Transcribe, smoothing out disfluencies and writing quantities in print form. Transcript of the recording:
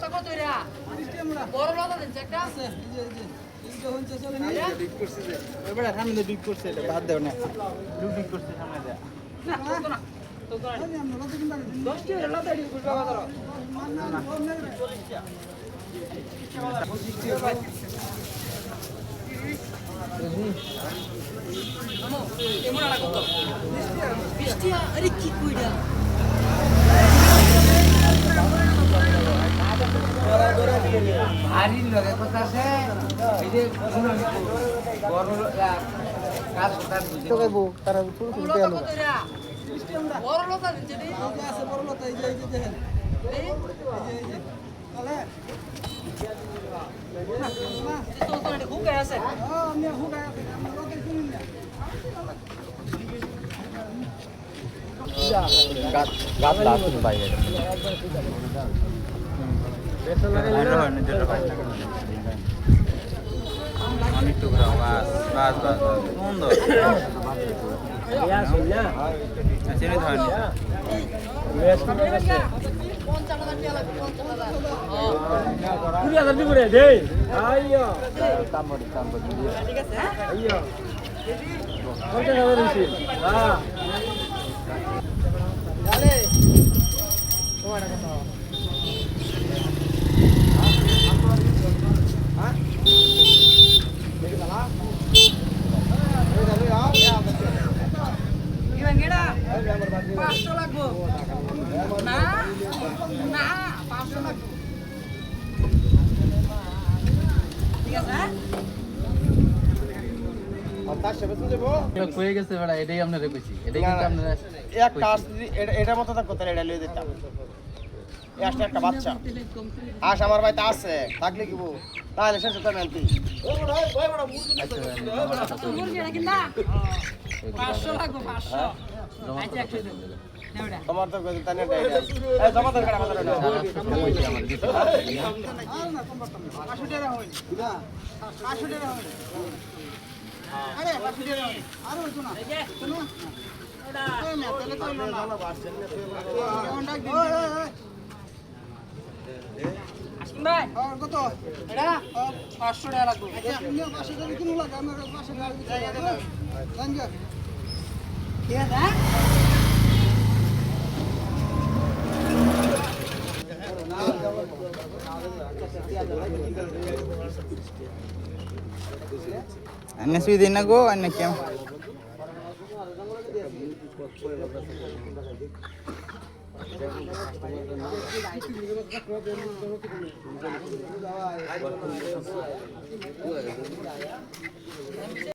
লতা কত রে বড় লতা দিন একটা আছে এই যে হচ্ছে চলে না বিগ করছে যে এবারে সামনে বিগ করছে এটা বাদ দাও না বিগ করছে সামনে দে না তো না তো তো আমি লতা কিনবা 10 টি লতা দি বুঝবা বাজার আরে কি কইরা আরি লগে কথা আছে এই যে বড় কাজ কথা বুঝতে কইবো তারা ছোট ছোট দেয়া লোক বড় লতা দিতে দেই আছে বড় লতা এই যে দেখেন এই যে তাহলে তো তো এটা হুকায় আছে আমি হুকায় আছে আমরা লতা কিনুন না গাছ গাছ লাস্ট বাইরে অনেক টুকরা বাস বাস বাস সুন্দর চিনি ধরেন এটার মতো থাকতো তাহলে এটা লিয়ে দিতাম একটা বাচ্চা আস আমার বাড়িতে আছে থাকলে কি তাহলে শেষ হতে মেলতি তোমার তো জমা দরকার আমাদের কত এটা 500 টাকা লাগবে আচ্ছা 500 টাকা কিলো লাগে আমার 500 টাকা জানগা ঠিক আছে अन्य सुविधा ना गो अन्य क्या